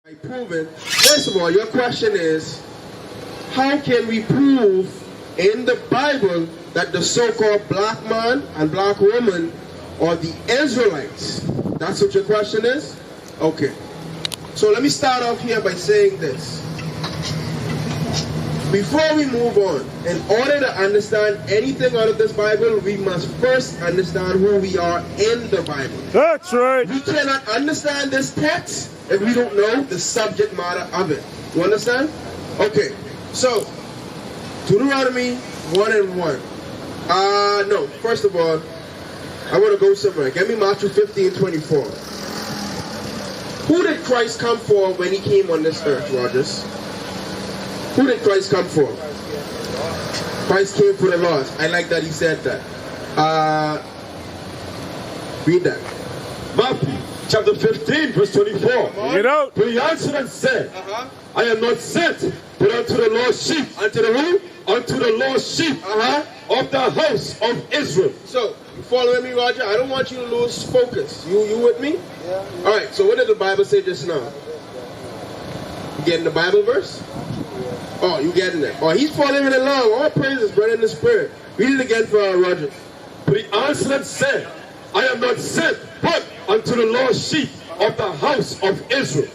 Proven. First of all, your question is, how can we prove in the Bible that the so-called black man and black woman are the Israelites? That's what your question is? Okay. So let me start off here by saying this. Before we move on, in order to understand anything out of this Bible, we must first understand who we are in the Bible. That's right. We cannot understand this text if we don't know the subject matter of it. You understand? Okay. So, Deuteronomy 1 and 1. No. First of all, I want to go somewhere. Get me Matthew 15:24. Who did Christ come for when he came on this earth, Rogers? Who did Christ come for? Christ came for the lost. I like that he said that. Read that. Matthew chapter 15, verse 24. Get out. But he answered and said, I am not sent but unto the lost sheep. Unto the who? Unto the lost sheep of the house of Israel. So, you following me, Roger? I don't want you to lose focus. You with me? Yeah. All right, so what did the Bible say just now? You getting the Bible verse? Oh, you getting it? Oh, he's following along. All praises, brother, in the spirit. Read it again for Roger. But he answered and said, I am not sent but unto the lost sheep of the house of Israel.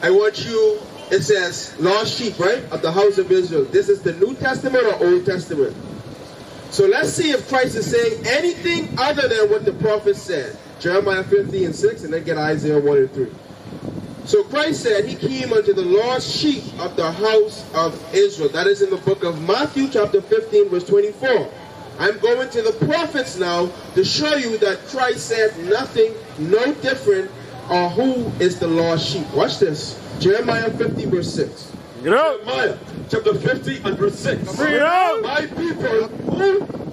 I want you, it says, lost sheep, right? Of the house of Israel. This is the New Testament or Old Testament? So let's see if Christ is saying anything other than what the prophet said. Jeremiah 50 and 6, and then get Isaiah 1 and 3. So Christ said he came unto the lost sheep of the house of Israel. That is in the book of Matthew chapter 15 verse 24. I'm going to the prophets now to show you that Christ said nothing, no different, or who is the lost sheep. Watch this. Jeremiah 50 verse 6. Get out. Jeremiah chapter 50 and verse 6. Bring it out. My people,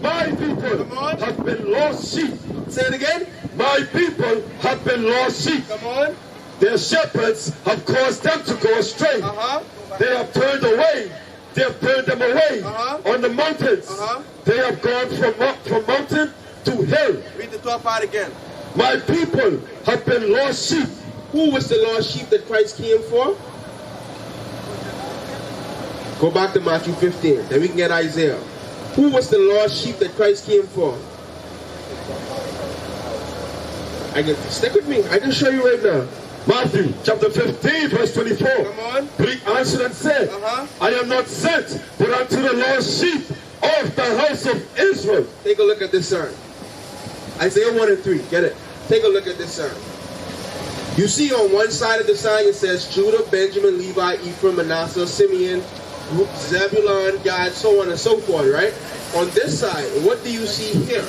my people have been lost sheep. Say it again. My people have been lost sheep. Come on. Their shepherds have caused them to go astray. They have turned away. They have turned them away on the mountains. They have gone from mountain to hill. Read the top part again. My people have been lost sheep. Who was the lost sheep that Christ came for? Go back to Matthew 15. Then we can get Isaiah. Who was the lost sheep that Christ came for? I can stick with me. I can show you right now. Matthew chapter 15 verse 24. Come on. But he answered and said, I am not sent but unto the lost sheep of the house of Israel. Take a look at this sign. Isaiah 1 and 3. Get it? Take a look at this sign. You see on one side of the sign it says Judah, Benjamin, Levi, Ephraim, Manasseh, Simeon, Zebulun, Gad, so on and so forth, right? On this side, what do you see here?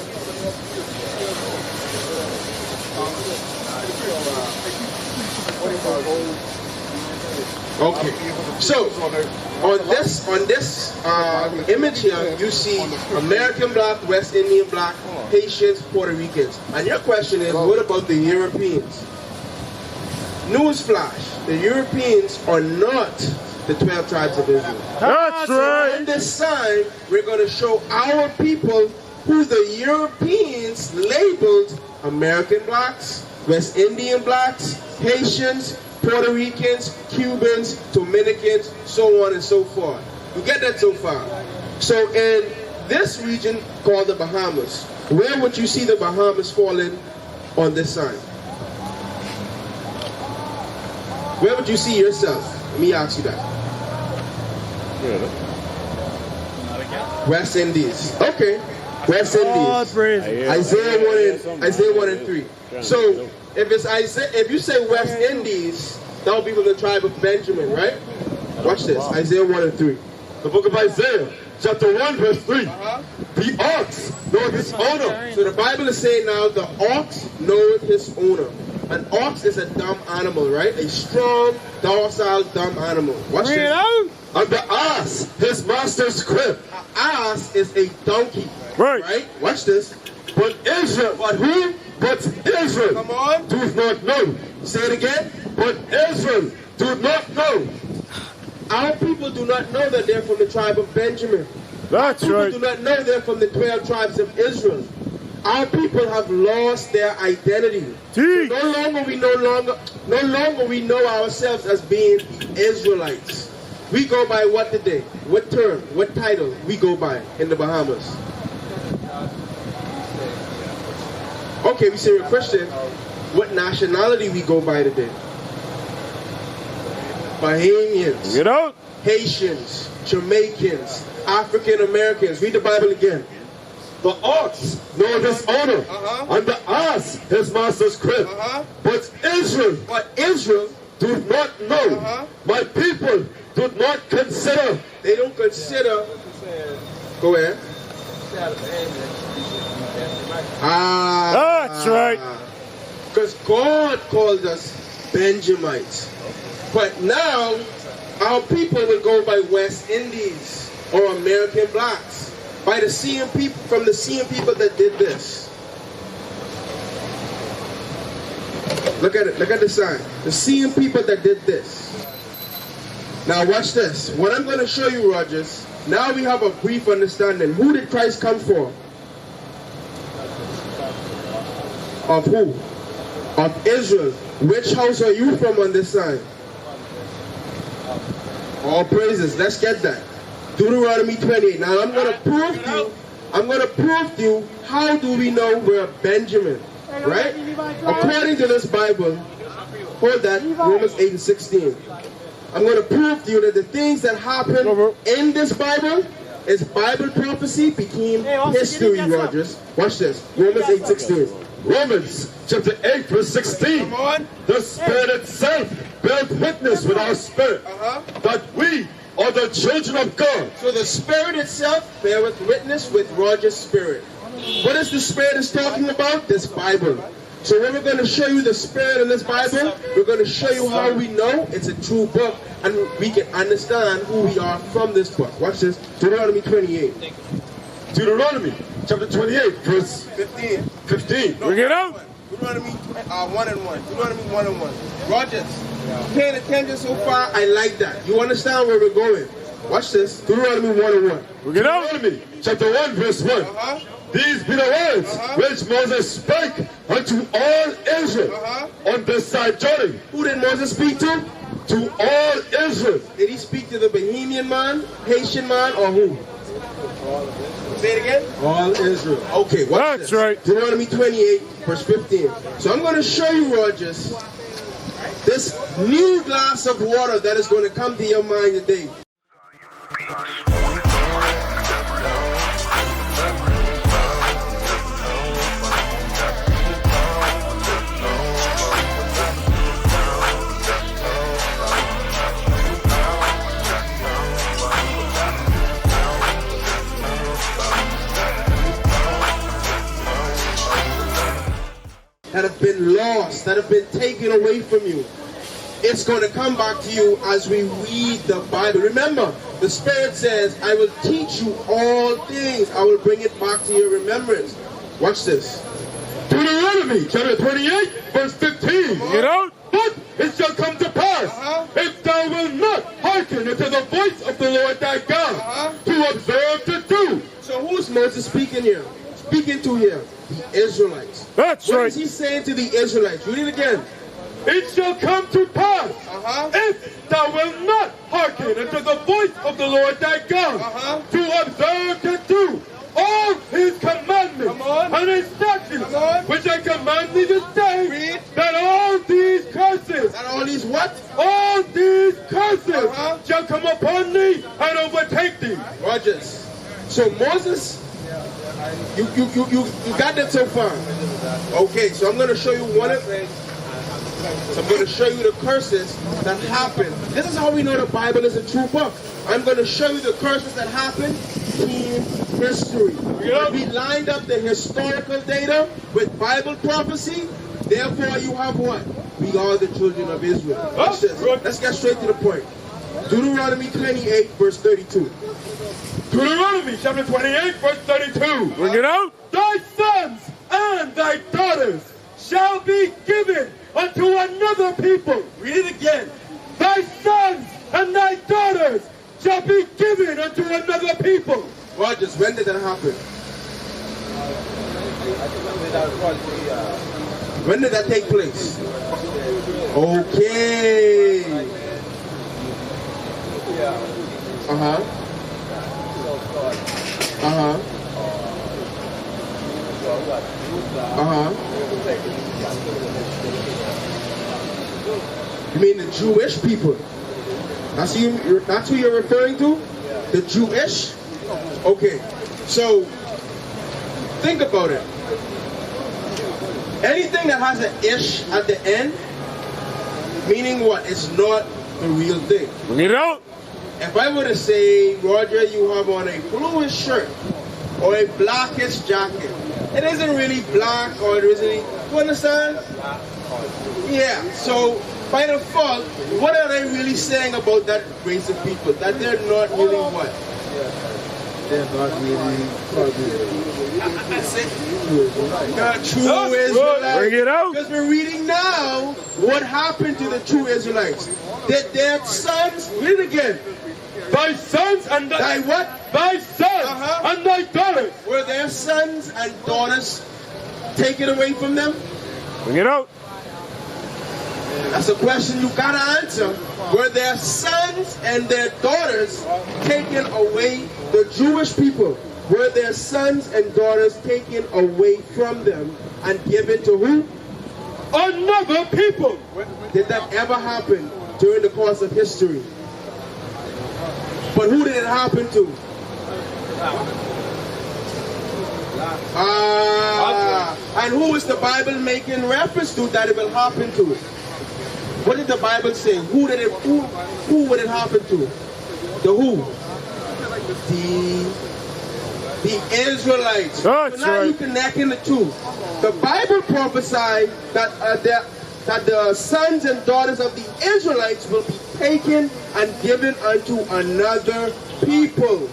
Okay, so on this image here, you see American black, West Indian black, Haitians, Puerto Ricans. And your question is, what about the Europeans? Newsflash, the Europeans are not the 12 tribes of Israel. That's right. On this sign, we're going to show our people who the Europeans labeled American blacks, West Indian blacks, Haitians, Puerto Ricans, Cubans, Dominicans, so on and so forth. You get that so far? So in this region called the Bahamas, where would you see the Bahamas falling on this sign? Where would you see yourself? Let me ask you that. West Indies. Okay. West Indies. Isaiah 1 and 3. So if it's Isaiah, if you say West Indies, that will be from the tribe of Benjamin, right? Watch this. Isaiah 1 and 3. The book of Isaiah, chapter 1, verse 3. The ox knoweth his owner. So the Bible is saying now the ox knoweth his owner. An ox is a dumb animal, right? A strong, docile, dumb animal. Watch this. And the ass, his master's crib. An ass is a donkey. Right? Watch this. But Israel, but who? But Israel. Come on. Does not know. Say it again. But Israel do not know. Our people do not know that they're from the tribe of Benjamin. That's Our right. people do not know they're from the 12 tribes of Israel. Our people have lost their identity. So no longer no longer we know ourselves as being the Israelites. We go by what today? What term? What title we go by in the Bahamas? Okay, we say we're Christian. What nationality we go by today? Bahamians, You know? Haitians, Jamaicans, African Americans. Read the Bible again. The ox knoweth his owner, and the ass his master's crib. But Israel do not know. My people do not consider. They don't consider. Go ahead. That's right. Because God called us Benjamites. But now, our people will go by West Indies or American blacks. By the same people, from the same people that did this. Look at it, look at the sign. The same people that did this. Now watch this. What I'm going to show you, Rogers, now we have a brief understanding. Who did Christ come for? Of who? Of Israel. Which house are you from on this side? All praises. Let's get that. Deuteronomy 28. Now I'm going to prove to you, how do we know we're Benjamin? Right? According to this Bible, hold that, Romans 8 and 16. I'm going to prove to you that the things that happen in this Bible is Bible prophecy became history, Rogers. Watch this. Romans 8, 16. Romans chapter 8 verse 16. The Spirit itself bears witness with our spirit that we are the children of God. So the Spirit itself beareth witness with Roger's spirit. What is the Spirit is talking about? This Bible. So when we're going to show you the Spirit in this Bible, we're going to show you how we know it's a true book and we can understand who we are from this book. Watch this. Deuteronomy 28. Deuteronomy chapter 28 verse 15. Bring it out. Deuteronomy 1 and 1. Deuteronomy 1 and 1. Rogers, paying attention so far, I like that. You understand where we're going. Watch this. Deuteronomy 1 and 1. Bring it out. Deuteronomy chapter 1 verse 1. These be the words which Moses spake unto all Israel on this side Jordan. Who did Moses speak to? To all Israel. Did he speak to the Bahamian man, Haitian man, or who? Say it again. All Israel. Okay, watch That's this. right. Deuteronomy 28, verse 15. So I'm going to show you, Rogers, this new glass of water that is going to come to your mind today. That have been lost, that have been taken away from you. It's going to come back to you as we read the Bible. Remember, the Spirit says, I will teach you all things. I will bring it back to your remembrance. Watch this. Deuteronomy chapter 28 verse 15. Get out. But it shall come to pass, if thou wilt not hearken unto the voice of the Lord thy God, to observe to do. So who's Moses speaking here? Speaking to here? The Israelites. That's What right. is he saying to the Israelites? Read it again. It shall come to pass, if thou wilt not hearken unto the voice of the Lord thy God, to observe to do all his commandments and his statutes, which I command thee this day, that all these curses, And all these what? all these curses shall come upon thee and overtake thee. Rogers. So Moses, you got that so far. Okay, so I'm going to show you one of them. So I'm going to show you the curses that happened. This is how we know the Bible is a true book. I'm going to show you the curses that happened in history. We lined up the historical data with Bible prophecy. Therefore, you have what? We are the children of Israel. Watch this. Let's get straight to the point. Deuteronomy 28, verse 32. Deuteronomy chapter 28 verse 32. Bring it out. Thy sons and thy daughters shall be given unto another people. Read it again. Thy sons and thy daughters shall be given unto another people. Rogers, when did that happen? When did that take place? Okay. Uh-huh. Uh-huh. Uh-huh. You mean the Jewish people? That's who you're referring to? The Jewish? Okay. So, think about it. Anything that has an ish at the end, meaning what? It's not the real thing. Bring it out. If I were to say, Roger, you have on a bluish shirt or a blackish jacket, it isn't really black or it isn't, you understand? Yeah, so by default, what are they really saying about that race of people? That they're not really what? They're not really That's it. The true Israelites. Bring it out. Because we're reading now what happened to the true Israelites. That their sons, read it again. Thy sons and Thy what? thy sons and thy daughters. Were their sons and daughters taken away from them? Bring it out. That's a question you gotta answer. Were their sons and their daughters taken away? The Jewish people, were their sons and daughters taken away from them and given to who? Another people. Did that ever happen during the course of history? But who did it happen to? And who is the Bible making reference to that it will happen to? What did the Bible say? Who would it happen to? The who? The Israelites. That's so now right. you connecting the two. The Bible prophesied that the sons and daughters of the Israelites will be taken and given unto another people.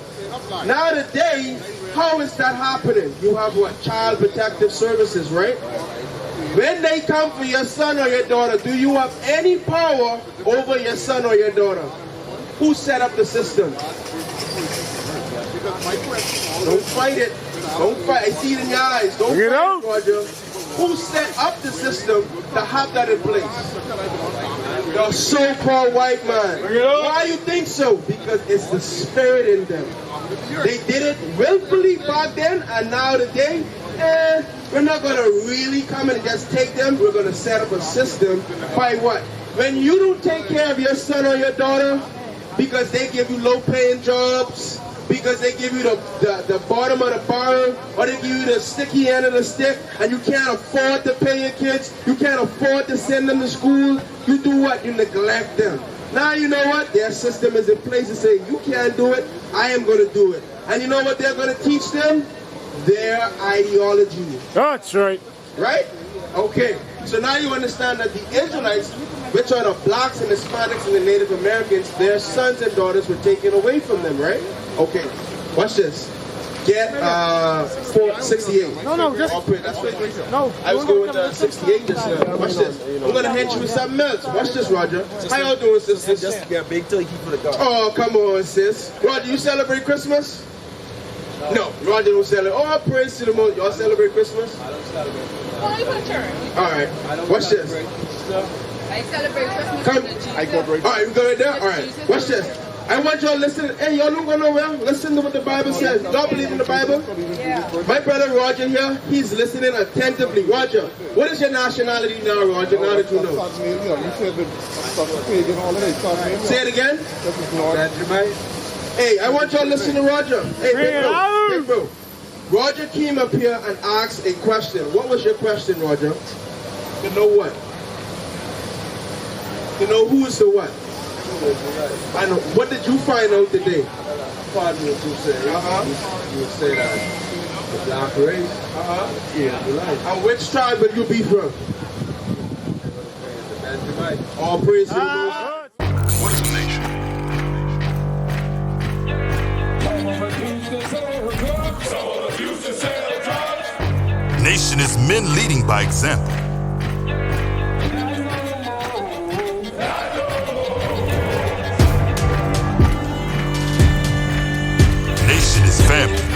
Now today, how is that happening? You have what? Child Protective Services, right? When they come for your son or your daughter, do you have any power over your son or your daughter? Who set up the system? Don't fight it. Don't fight. I see it in your eyes. Don't Bring it fight out. it, Roger. Who set up the system to have that in place? The so-called white man. Why you think so? Because it's the spirit in them. They did it willfully back then, and now today, we're not going to really come and just take them. We're going to set up a system by what? When you don't take care of your son or your daughter because they give you low-paying jobs, because they give you the bottom of the barrel, or they give you the sticky end of the stick, and you can't afford to pay your kids, you can't afford to send them to school, you do what? You neglect them. Now you know what? Their system is in place to say, you can't do it, I am going to do it. And you know what they're going to teach them? Their ideology. That's right. Right? Okay. So now you understand that the Israelites, which are the blacks and Hispanics and the Native Americans, their sons and daughters were taken away from them, right? Okay. Watch this. Get 68. No, just... That's right. No. I was going with 68 just now. Watch this. I'm going to hit you with something else. Watch this, Roger. How y'all doing, sisters? Just to get a big turkey for the dog. Oh, come on, sis. Roger, you celebrate Christmas? No, Roger don't celebrate. Oh, praise to the Most. Y'all celebrate Christmas? I don't celebrate. Well, you put church. All right. Watch this. I celebrate Christmas. Come. with Jesus. All right, we go right there. All right. Watch this. I want y'all to listen. Hey, y'all don't go nowhere. Listen to what the Bible says. Y'all believe in the Bible? Yeah. My brother Roger here, he's listening attentively. Roger, what is your nationality now, Roger? Now that you know. Say it again. Hey, I want y'all to listen to Roger. Hey, big bro. Roger came up here and asked a question. What was your question, Roger? To know what? To know who is the what? And what did you find out today? Pardon me, you say. You would say that the black race. Yeah, the light. And which tribe will you be from? All praise to the Lord. What is a nation? Nation is men leading by example. Nation is family.